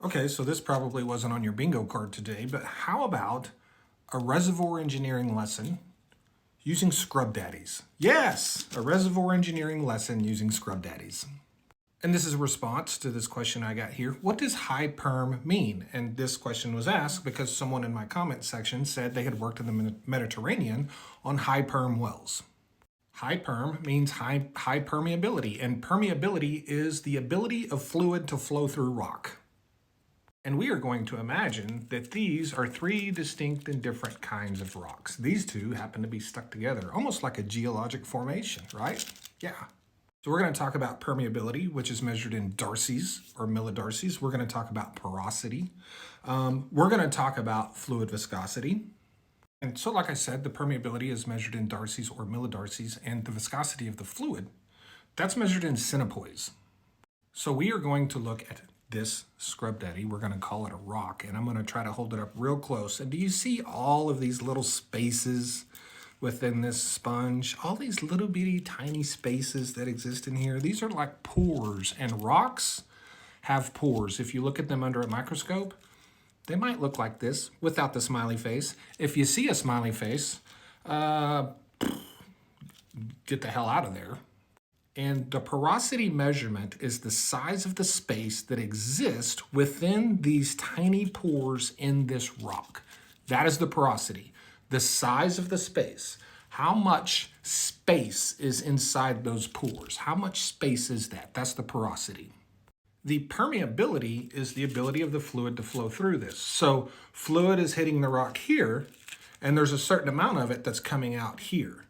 Okay, so this probably wasn't on your bingo card today, but how about a reservoir engineering lesson using scrub daddies? Yes, a reservoir engineering lesson using scrub daddies. And this is a response to this question I got here. What does high perm mean? And this question was asked because someone in my comment section said they had worked in the Mediterranean on high perm wells. High perm means high permeability, and permeability is the ability of fluid to flow through rock. And we are going to imagine that these are three distinct and different kinds of rocks. These two happen to be stuck together, almost like a geologic formation, right? Yeah. So we're going to talk about permeability, which is measured in darcies or millidarcies. We're going to talk about porosity. We're going to talk about fluid viscosity. And so, like I said, the permeability is measured in darcies or millidarcies, and the viscosity of the fluid, that's measured in centipoise. So we are going to look at this scrub daddy. We're going to call it a rock, and I'm going to try to hold it up real close. And do you see all of these little spaces within this sponge? All these little bitty tiny spaces that exist in here. These are like pores, and rocks have pores. If you look at them under a microscope, they might look like this without the smiley face. If you see a smiley face, get the hell out of there. And the porosity measurement is the size of the space that exists within these tiny pores in this rock. That is the porosity, the size of the space. How much space is inside those pores? How much space is that? That's the porosity. The permeability is the ability of the fluid to flow through this. So fluid is hitting the rock here, and there's a certain amount of it that's coming out here.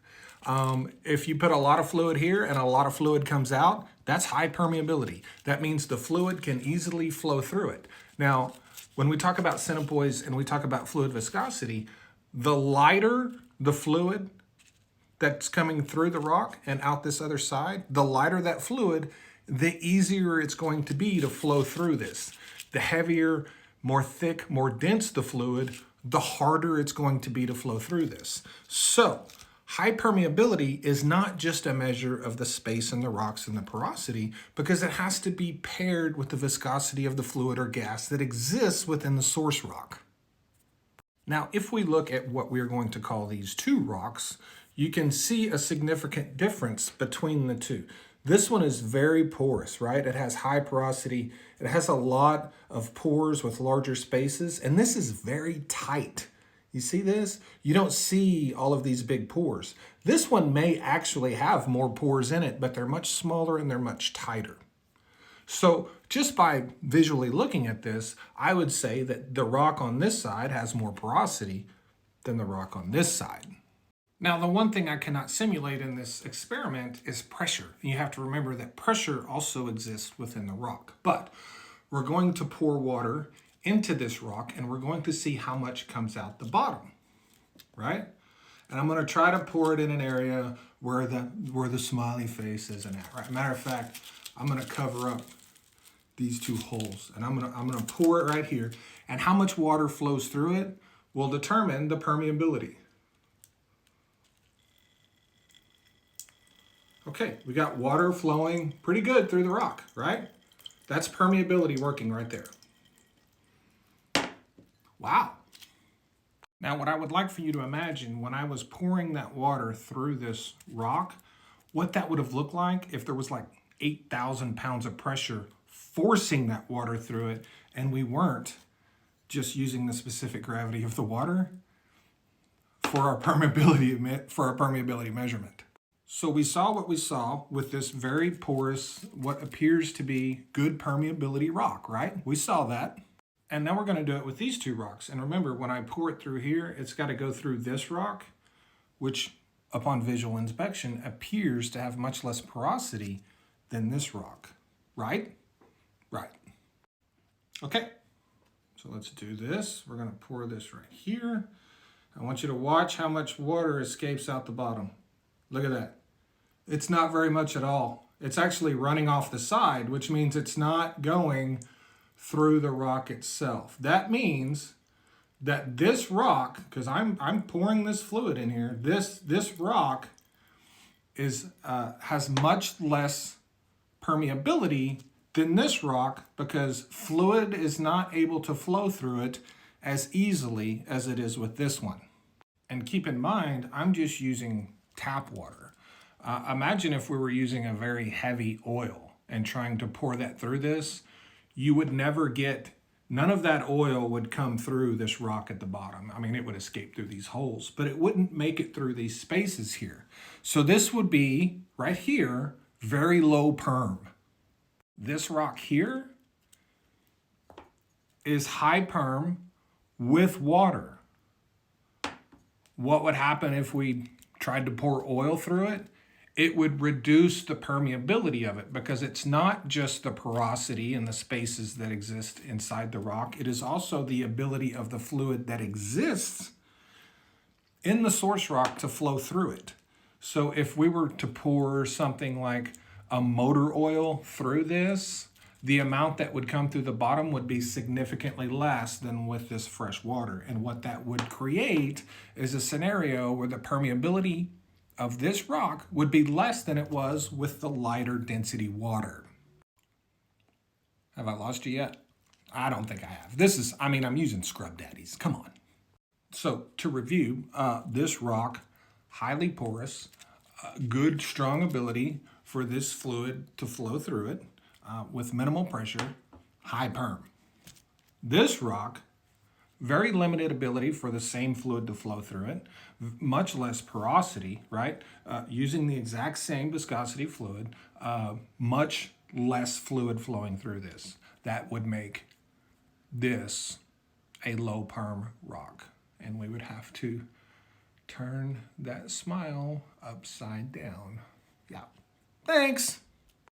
If you put a lot of fluid here and a lot of fluid comes out, that's high permeability. That means the fluid can easily flow through it. Now, when we talk about centipoise and we talk about fluid viscosity, the lighter the fluid that's coming through the rock and out this other side, the lighter that fluid, the easier it's going to be to flow through this. The heavier, more thick, more dense the fluid, the harder it's going to be to flow through this. So, high permeability is not just a measure of the space in the rocks and the porosity, because it has to be paired with the viscosity of the fluid or gas that exists within the source rock. Now, if we look at what we're going to call these two rocks, you can see a significant difference between the two. This one is very porous, right? It has high porosity. It has a lot of pores with larger spaces, and this is very tight. You see this? You don't see all of these big pores. This one may actually have more pores in it, but they're much smaller and they're much tighter. So just by visually looking at this, I would say that the rock on this side has more porosity than the rock on this side. Now, the one thing I cannot simulate in this experiment is pressure. You have to remember that pressure also exists within the rock. But we're going to pour water into this rock, and we're going to see how much comes out the bottom, right? And I'm going to try to pour it in an area where the smiley face isn't at, right? Matter of fact, I'm going to cover up these two holes, and I'm going to pour it right here. And how much water flows through it will determine the permeability. Okay, we got water flowing pretty good through the rock, right? That's permeability working right there. Wow. Now, what I would like for you to imagine when I was pouring that water through this rock, what that would have looked like if there was like 8,000 pounds of pressure forcing that water through it, and we weren't just using the specific gravity of the water for our permeability measurement. So we saw what we saw with this very porous, what appears to be good permeability rock, right? We saw that. And now we're going to do it with these two rocks. And remember, when I pour it through here, it's got to go through this rock, which upon visual inspection appears to have much less porosity than this rock, right? Right. Okay, so let's do this. We're going to pour this right here. I want you to watch how much water escapes out the bottom. Look at that. It's not very much at all. It's actually running off the side, which means it's not going through the rock itself. That means that this rock, because I'm pouring this fluid in here, this rock is has much less permeability than this rock because fluid is not able to flow through it as easily as it is with this one. And keep in mind, I'm just using tap water. Imagine if we were using a very heavy oil and trying to pour that through this, you would never get, none of that oil would come through this rock at the bottom. I mean, it would escape through these holes, but it wouldn't make it through these spaces here. So this would be, right here, very low perm. This rock here is high perm with water. What would happen if we tried to pour oil through it? It would reduce the permeability of it because it's not just the porosity and the spaces that exist inside the rock. It is also the ability of the fluid that exists in the source rock to flow through it. So if we were to pour something like a motor oil through this, the amount that would come through the bottom would be significantly less than with this fresh water. And what that would create is a scenario where the permeability of this rock would be less than it was with the lighter density water. Have I lost you yet? I don't think I have. This is, I mean, I'm using Scrub Daddies. Come on. So to review, this rock, highly porous, good, strong ability for this fluid to flow through it with minimal pressure, high perm. This rock, very limited ability for the same fluid to flow through it, much less porosity, right? Using the exact same viscosity fluid, much less fluid flowing through this. That would make this a low perm rock. And we would have to turn that smile upside down. Yeah. Thanks.